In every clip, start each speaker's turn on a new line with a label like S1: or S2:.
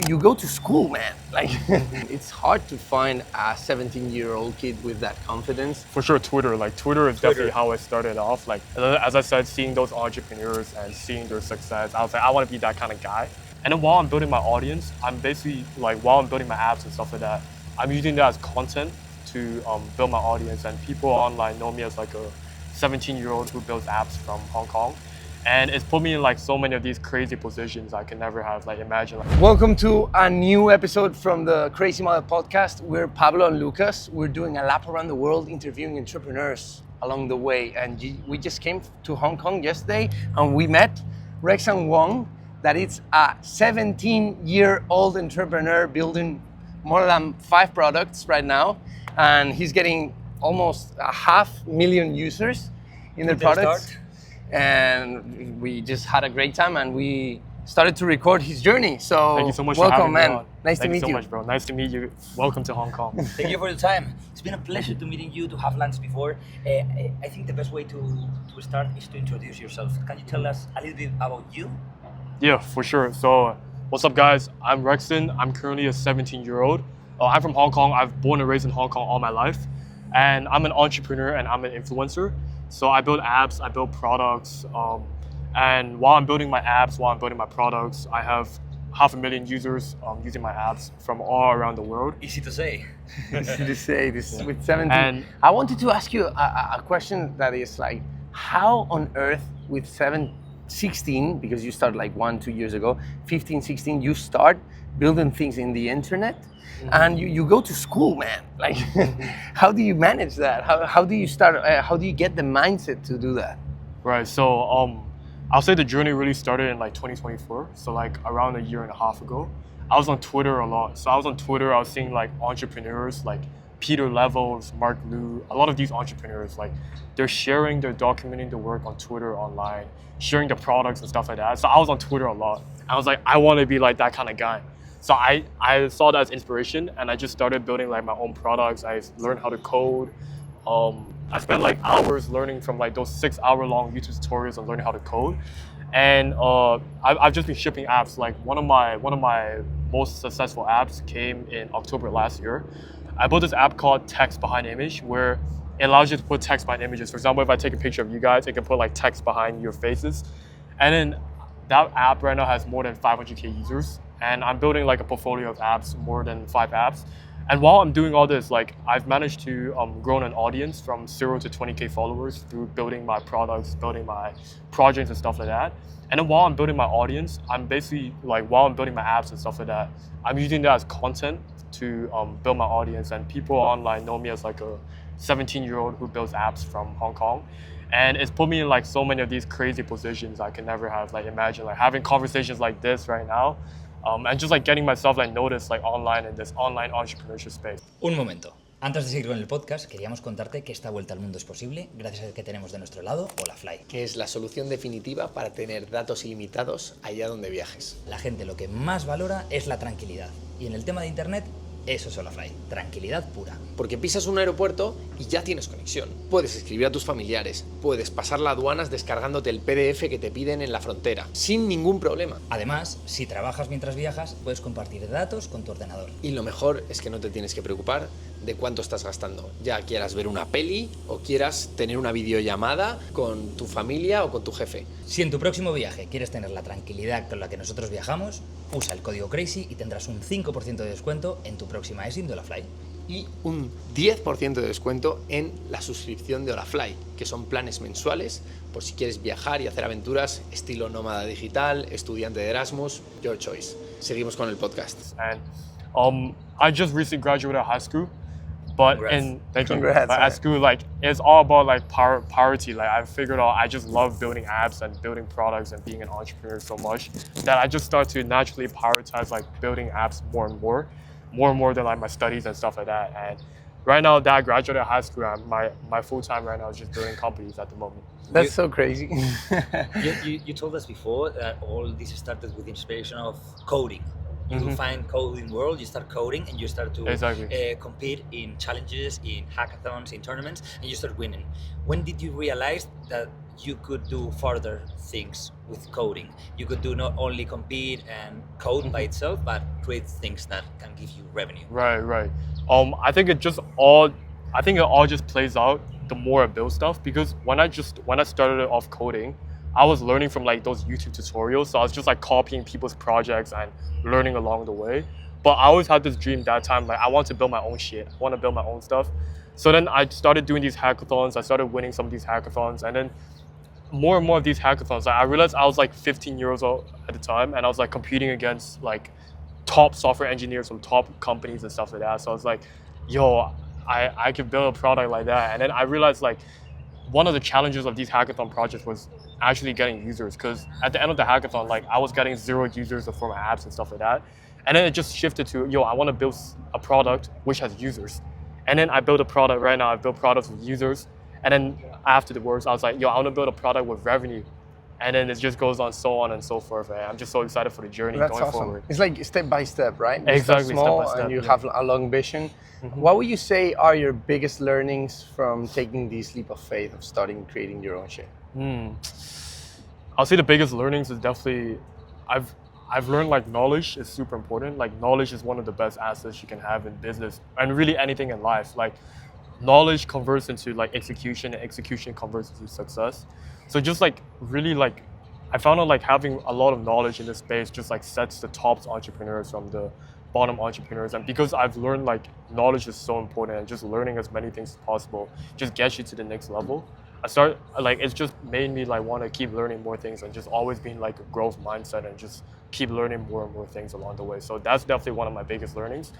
S1: you go to school, man. Like, it's hard to find a 17-year-old kid with that confidence.
S2: For sure, Twitter is definitely how I started off. Like, as I said, seeing those entrepreneurs and seeing their success, I was like, I want to be that kind of guy. And then while I'm building my audience, I'm basically like, while I'm building my apps and stuff like that, I'm using that as content to build my audience. And people online know me as like a 17-year-old who builds apps from Hong Kong. And it's put me in like so many of these crazy positions I can never have like imagined.
S1: Welcome to a new episode from the Crazy Mother podcast. We're Pablo and Lucas. We're doing a lap around the world interviewing entrepreneurs along the way. And we just came to Hong Kong yesterday and we met Rexan Wong, that is a 17-year-old entrepreneur building more than 5 products right now. And he's getting almost 500,000 users in their products. And we just had a great time and we started to record his journey. So
S2: thank you so much
S1: welcome,
S2: for having
S1: man.
S2: me on.
S1: Nice to meet you.
S2: Thank you so much, bro. Nice to meet you. Welcome to Hong Kong.
S3: Thank you for your time. It's been a pleasure to meeting you, to have lunch before. I think the best way to start is to introduce yourself. Can you tell us a little bit about you?
S2: Yeah, for sure. So what's up, guys? I'm Rexan. I'm currently a 17-year-old. I'm from Hong Kong. I've born and raised in Hong Kong all my life. And I'm an entrepreneur and I'm an influencer. So I build apps, I build products. And while I'm building my apps, while I'm building my products, I have 500,000 users using my apps from all around the world.
S3: Easy to say.
S1: Easy to say, this with 17.
S2: And
S1: I wanted to ask you a question that is like, how on earth with 16, because you started like 1-2 years ago, 15, 16, you start building things in the internet? And you go to school, man. Like, how do you manage that? How do you start? How do you get the mindset to do that?
S2: right, so I'll say the journey really started in like 2024. So like around a year and a half ago, I was on Twitter a lot. So I was on Twitter, I was seeing like entrepreneurs like Peter Levels, Mark Liu, a lot of these entrepreneurs, like they're documenting their work on Twitter online, sharing the products and stuff like that. So I was on Twitter a lot. I was like, I want to be like that kind of guy. So I saw that as inspiration and I just started building like my own products. I learned how to code. I spent like hours learning from like those 6-hour-long YouTube tutorials on learning how to code. And I've just been shipping apps. Like one of my most successful apps came in October last year. I built this app called Text Behind Image where it allows you to put text behind images. For example, if I take a picture of you guys, it can put like text behind your faces. And then that app right now has more than 500K users. And I'm building like a portfolio of apps, more than 5 apps. And while I'm doing all this, like I've managed to grow an audience from 0 to 20K followers through building my products, building my projects and stuff like that. And then while I'm building my audience, I'm basically like, while I'm building my apps and stuff like that, I'm using that as content to build my audience. And people online know me as like a 17-year-old who builds apps from Hong Kong. And it's put me in like so many of these crazy positions I can never have like imagined, like having conversations like this right now. And just like getting myself like noticed like online in this online entrepreneurship space.
S3: Un momento. Antes de seguir con el podcast, queríamos contarte que esta vuelta al mundo es posible gracias a que tenemos de nuestro lado HOLAFY,
S1: Que es la solución definitiva para tener datos ilimitados allá donde viajes.
S3: La gente lo que más valora es la tranquilidad. Y en el tema de internet, eso es HOLAFY. Tranquilidad pura.
S1: Porque pisas un aeropuerto y ya tienes conexión. Puedes escribir a tus familiares, puedes pasar las aduanas descargándote el PDF que te piden en la frontera, sin ningún problema.
S3: Además, si trabajas mientras viajas, puedes compartir datos con tu ordenador.
S1: Y lo mejor es que no te tienes que preocupar de cuánto estás gastando. Ya quieras ver una peli o quieras tener una videollamada con tu familia o con tu jefe.
S3: Si en tu próximo viaje quieres tener la tranquilidad con la que nosotros viajamos, usa el código CRAZY y tendrás un 5% de descuento en tu próxima eSIM de HOLAFY.
S1: Y un 10% de descuento en la suscripción de HOLAFY, que son planes mensuales por si quieres viajar y hacer aventuras estilo nómada digital, estudiante de Erasmus, your choice. Seguimos con el podcast.
S2: And I just recently graduated high school, but
S1: Congrats,
S2: at school like it's all about like priority. Like I figured out I just love building apps and building products and being an entrepreneur so much that I just start to naturally prioritize like building apps more and more than like my studies and stuff like that. And right now that I graduated high school, my full time right now is just building companies at the moment.
S1: That's so crazy.
S3: You told us before that all this started with inspiration of coding. You find coding world, you start coding, and you start to compete in challenges, in hackathons, in tournaments, and you start winning. When did you realize that you could do further things with coding? You could do not only compete and code by itself, but create things that can give you revenue.
S2: Right. I think it all just plays out the more I build stuff, because when I started off coding, I was learning from like those YouTube tutorials. So I was just like copying people's projects and learning along the way. But I always had this dream that time, like I want to build my own shit. I want to build my own stuff. So then I started doing these hackathons. I started winning some of these hackathons, and then more and more of these hackathons, I realized I was like 15 years old at the time, and I was like competing against like top software engineers from top companies and stuff like that. So I was like, yo, I can build a product like that. And then I realized like one of the challenges of these hackathon projects was actually getting users, because at the end of the hackathon, like I was getting 0 users for my apps and stuff like that. And then it just shifted to, yo, I want to build a product which has users. And then I built a product. Right now I build products with users. And then afterwards, I was like, yo, I want to build a product with revenue. And then it just goes on and so forth. And I'm just so excited for the journey going forward.
S1: It's like step by step, right? You
S2: exactly,
S1: start small
S2: step by step,
S1: and you have a long vision. What would you say are your biggest learnings from taking this leap of faith of starting creating your own shit?
S2: I'll say the biggest learnings is definitely, I've learned like knowledge is super important. Like knowledge is one of the best assets you can have in business and really anything in life. Like knowledge converts into like execution, and execution converts into success. So just like really like, I found out like having a lot of knowledge in this space just like sets the top entrepreneurs from the bottom entrepreneurs. And because I've learned like knowledge is so important, and just learning as many things as possible just gets you to the next level. It's just made me like want to keep learning more things, and just always being like a growth mindset and just keep learning more and more things along the way. So that's definitely one of my biggest learnings.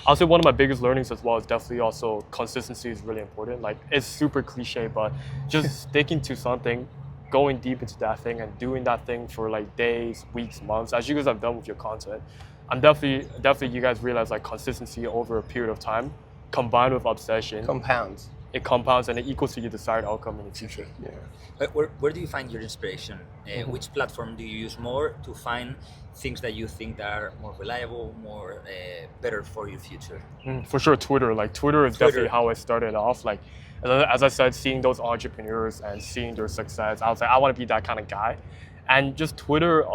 S2: I'll say one of my biggest learnings as well is definitely also consistency is really important. Like it's super cliche, but just sticking to something, going deep into that thing and doing that thing for like days, weeks, months, as you guys have done with your content. I'm definitely you guys realize like consistency over a period of time combined with obsession
S1: Compounds.
S2: It compounds and it equals to your desired outcome in the future.
S1: Yeah.
S3: Where do you find your inspiration? Which platform do you use more to find things that you think are more reliable, more better for your future?
S2: For sure, Twitter. Like Twitter is definitely how I started off. Like as I said, seeing those entrepreneurs and seeing their success, I was like, I want to be that kind of guy. And just Twitter,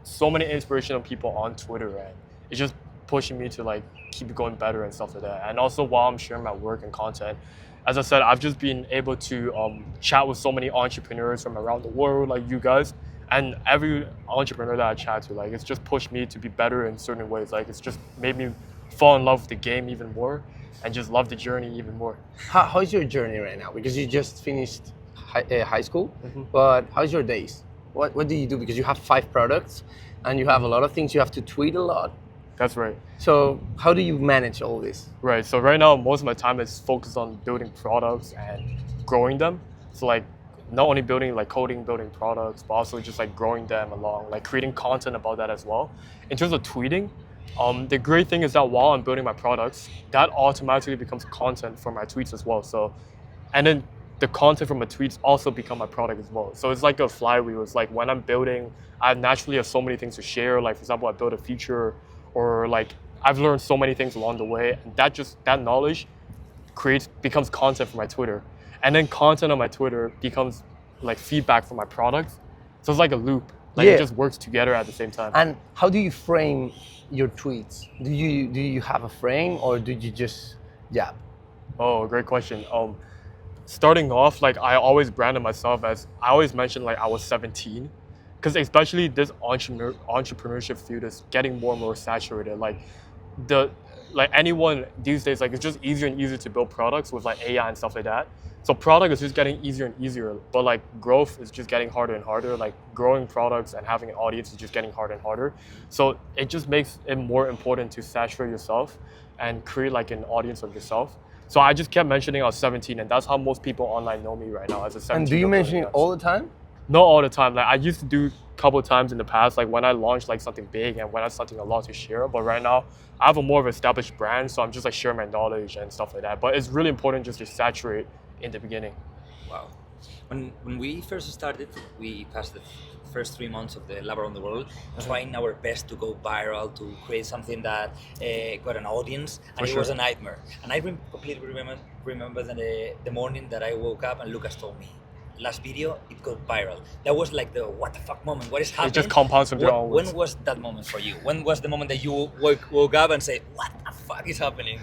S2: so many inspirational people on Twitter, and it's just pushing me to like keep going better and stuff like that. And also while I'm sharing my work and content, as I said, I've just been able to chat with so many entrepreneurs from around the world, like you guys, and every entrepreneur that I chat to, like it's just pushed me to be better in certain ways. Like it's just made me fall in love with the game even more and just love the journey even more.
S1: How's your journey right now? Because you just finished high school, but how's your days? What do you do? Because you have 5 products and you have a lot of things. You have to tweet a lot.
S2: That's right.
S1: So how do you manage all this?
S2: Right. So right now, most of my time is focused on building products and growing them. So like not only building like coding, building products, but also just like growing them along, like creating content about that as well. In terms of tweeting, the great thing is that while I'm building my products, that automatically becomes content for my tweets as well. So, and then the content from my tweets also become my product as well. So it's like a flywheel. It's like when I'm building, I naturally have so many things to share. Like for example, I build a feature, or like I've learned so many things along the way, and that knowledge becomes content for my Twitter. And then content on my Twitter becomes like feedback for my products. So it's like a loop. Like it just works together at the same time.
S1: And how do you frame your tweets? Do you have a frame, or do you just yap?
S2: Oh, great question. Starting off, like I always branded myself as, I always mentioned like I was 17, because especially this entrepreneurship field is getting more and more saturated. Like anyone these days, like it's just easier and easier to build products with like AI and stuff like that. So product is just getting easier and easier, but like growth is just getting harder and harder. Like growing products and having an audience is just getting harder and harder. So it just makes it more important to saturate yourself and create like an audience of yourself. So I just kept mentioning I was 17, and that's how most people online know me right now, as a 17.
S1: And do you mention it all the time?
S2: Not all the time. Like I used to do a couple of times in the past, like when I launched like something big and when I had something a lot to share. But right now I have a more of an established brand, so I'm just like sharing my knowledge and stuff like that. But it's really important just to saturate in the beginning.
S3: Wow. When we first started, we passed the first 3 months of the lab around the world, trying our best to go viral, to create something that got an audience, and it was a nightmare. And I completely remember the morning that I woke up and Lucas told me, last video, it got viral. That was like the what the fuck moment. What is happening?
S2: It just compounds from there onwards.
S3: When was that moment for you? When was the moment that you woke up and said, what the fuck is happening?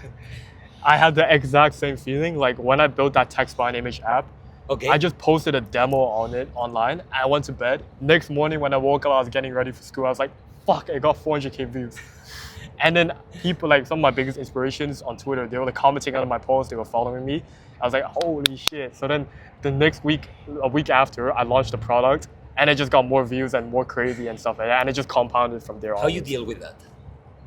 S2: I had the exact same feeling. Like when I built that text by an image app, I just posted a demo on it online. I went to bed. Next morning when I woke up, I was getting ready for school. I was like, fuck, I got 400K views. And then people, like some of my biggest inspirations on Twitter, they were like commenting on my posts, they were following me. I was like, holy shit. So then the next week, a week after, I launched the product and it just got more views and more crazy and stuff like that. And it just compounded from there on.
S3: How you deal with that?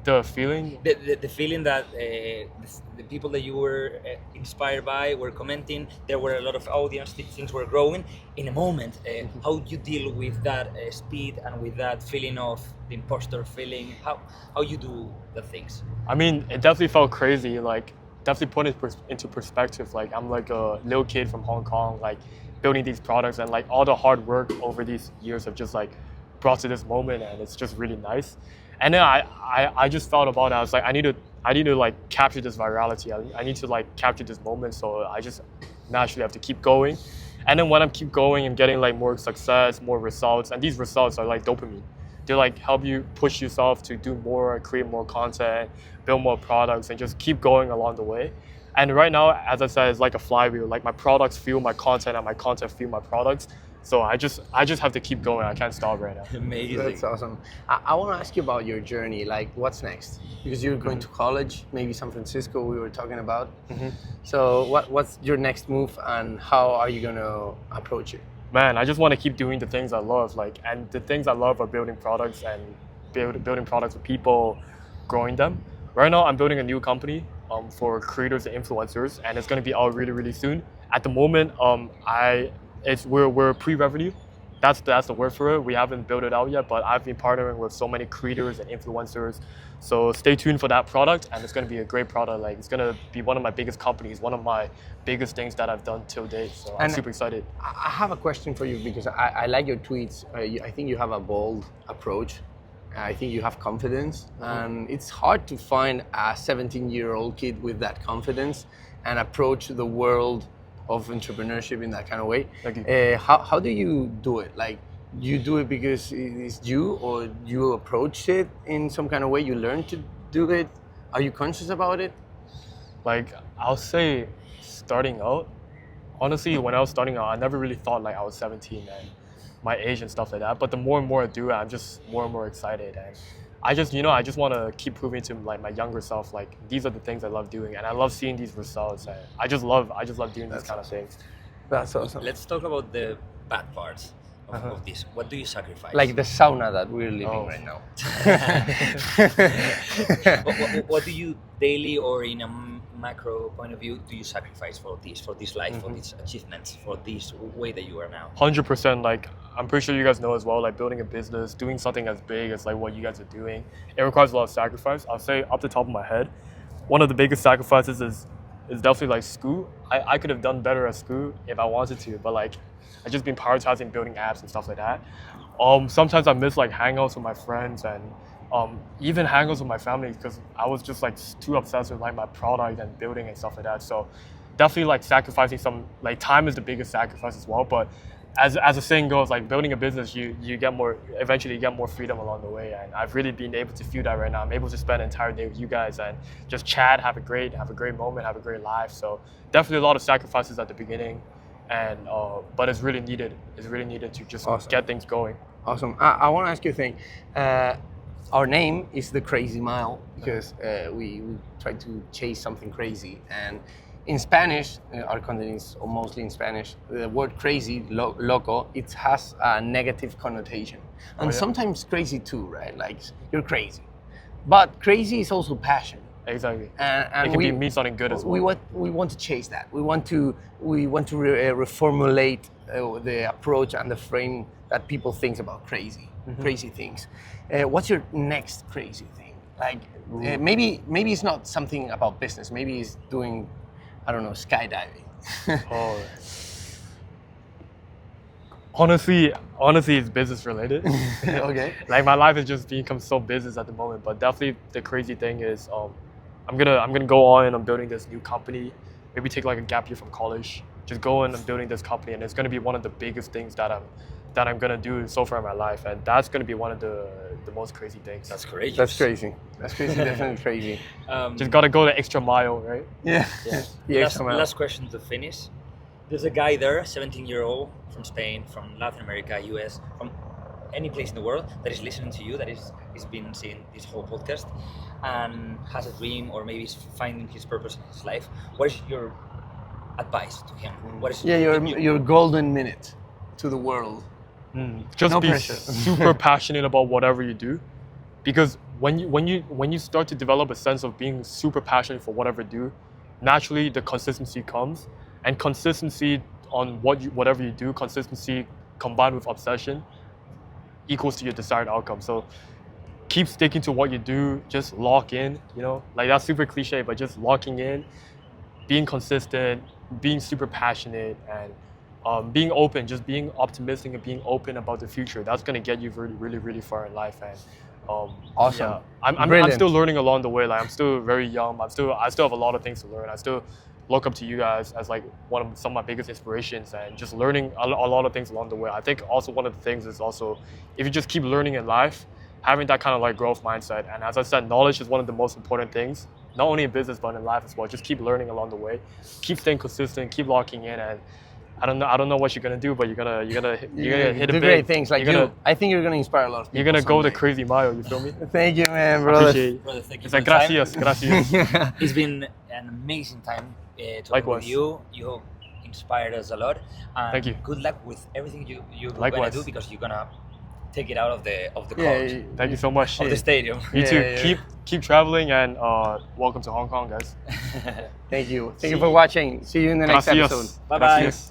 S2: The feeling?
S3: The feeling that the people that you were inspired by were commenting, there were a lot of audience, things were growing. In a moment, how you deal with that speed and with that feeling of the imposter feeling, how you do the things?
S2: I mean, it definitely felt crazy, like definitely put it into perspective. Like I'm like a little kid from Hong Kong, like building these products, and like all the hard work over these years have just like brought to this moment, and it's just really nice. And then I just thought about it. I was like, I need to like capture this virality. I need to like capture this moment. So I just naturally have to keep going. And then when I keep going, I'm getting like more success, more results. And these results are like dopamine. They like help you push yourself to do more, create more content, build more products, and just keep going along the way. And right now, as I said, it's like a flywheel. Like my products fuel my content, and my content fuel my products. So I just have to keep going. I can't stop right now.
S3: Amazing.
S1: That's awesome. I want to ask you about your journey. Like, what's next? Because you're going to college, maybe San Francisco. We were talking about. So what's your next move, and how are you going to approach it?
S2: Man, I just want to keep doing the things I love. Like, and the things I love are building products and building products with people, growing them. Right now, I'm building a new company for creators and influencers, and it's going to be out really, really soon. At the moment, we're pre-revenue. That's the word for it. We haven't built it out yet, but I've been partnering with so many creators and influencers. So stay tuned for that product, and it's going to be a great product. Like it's going to be one of my biggest companies, one of my biggest things that I've done till date. So I'm super excited.
S1: I have a question for you, because I like your tweets. I think you have a bold approach. I think you have confidence, and it's hard to find a 17-year-old kid with that confidence and approach the world of entrepreneurship in that kind of way.
S2: Thank you.
S1: How do you do it? Like, you do it because it's you, or you approach it in some kind of way? You learn to do it? Are you conscious about it?
S2: Like, I'll say, starting out, honestly, when I was starting out, I never really thought like I was 17 and my age and stuff like that. But the more and more I do it, I'm just more and more excited. And I just want to keep proving to like my younger self, like these are the things I love doing, and I love seeing these results. And I just love doing these kind of things. That's awesome.
S3: Let's talk about the bad parts of this. What do you sacrifice?
S1: Like the sauna that we're living right now.
S3: what do you daily or in a macro point of view do you sacrifice for this life, for these achievements, for this way that you are now?
S2: 100%. Like I'm pretty sure you guys know as well, like building a business, doing something as big as like what you guys are doing, it requires a lot of sacrifice. I'll say off the top of my head, one of the biggest sacrifices is definitely like school. I could have done better at school if I wanted to, but like I've just been prioritizing building apps and stuff like that. Sometimes I miss like hangouts with my friends and even hangouts with my family, because I was just like too obsessed with like my product and building and stuff like that. So definitely like sacrificing some, like time is the biggest sacrifice as well. But as a saying goes, like building a business, you eventually get more freedom along the way. And I've really been able to feel that right now. I'm able to spend an entire day with you guys and just chat, have a great moment, have a great life. So definitely a lot of sacrifices at the beginning. And but it's really needed. It's really needed to just get things going.
S1: Awesome. I want to ask you a thing. Our name is the Crazy Mile because we try to chase something crazy. And in Spanish, our content is mostly in Spanish. The word crazy, loco, it has a negative connotation. And sometimes crazy too, right? Like you're crazy. But crazy is also passion.
S2: Exactly.
S1: And
S2: it can mean something good as well.
S1: We want to chase that. We want to reformulate the approach and the frame that people think about crazy things. What's your next crazy thing? Like maybe it's not something about business. Maybe it's doing, I don't know, skydiving.
S2: Honestly, it's business related.
S1: Okay.
S2: Like my life has just become so business at the moment. But definitely the crazy thing is, I'm gonna go on and I'm building this new company. Maybe take like a gap year from college. Just go in and building this company, and it's gonna be one of the biggest things that I'm gonna do so far in my life, and that's gonna be one of the most crazy things.
S3: That's crazy.
S1: That's crazy. That's crazy. Definitely crazy.
S2: Just gotta go the extra mile, right?
S1: Yeah.
S3: Yeah. Last question to finish. There's a guy there, 17-year-old from Spain, from Latin America, US, from any place in the world that is listening to you, that is been seeing this whole podcast, and has a dream or maybe is finding his purpose in his life. What is your advice to him? What is
S1: your golden minute to the world?
S2: Just
S1: no
S2: be
S1: pressure.
S2: super passionate about whatever you do, because when you start to develop a sense of being super passionate for whatever you do, naturally the consistency comes, and consistency on whatever you do, consistency combined with obsession equals to your desired outcome. So keep sticking to what you do, just lock in, like that's super cliche, but just locking in, being consistent, being super passionate, and being open, just being optimistic and being open about the future. That's gonna get you really, really, really far in life. And
S1: awesome.
S2: Yeah, I'm still learning along the way. Like I'm still very young. I still have a lot of things to learn. I still look up to you guys as like some of my biggest inspirations, and just learning a lot of things along the way. I think also one of the things is also, if you just keep learning in life, having that kind of like growth mindset. And as I said, knowledge is one of the most important things, not only in business but in life as well. Just keep learning along the way, keep staying consistent, keep locking in, and I don't know what you're gonna do, but you're gonna hit
S1: do
S2: a
S1: great
S2: big
S1: things like you. I think you're gonna inspire a lot of people.
S2: You're gonna go
S1: someday.
S2: the crazy mile. You feel me?
S1: Thank you, man, brother.
S2: Appreciate it.
S3: Brother, thank you
S2: It's
S3: for
S2: like
S3: the time.
S2: gracias.
S3: It's been an amazing time talking
S2: Likewise.
S3: with you. You inspired us a lot. And
S2: Thank you.
S3: Good luck with everything you're gonna
S2: Likewise.
S3: do, because you're gonna take it out of the
S1: Yeah,
S3: court,
S2: Thank you so much.
S3: of the stadium.
S2: You too.
S1: Yeah.
S2: Keep traveling, and welcome to Hong Kong, guys.
S1: Thank you. Thank you for watching. See you in the next
S2: Gracias.
S1: episode.
S3: Bye-bye.
S2: Gracias.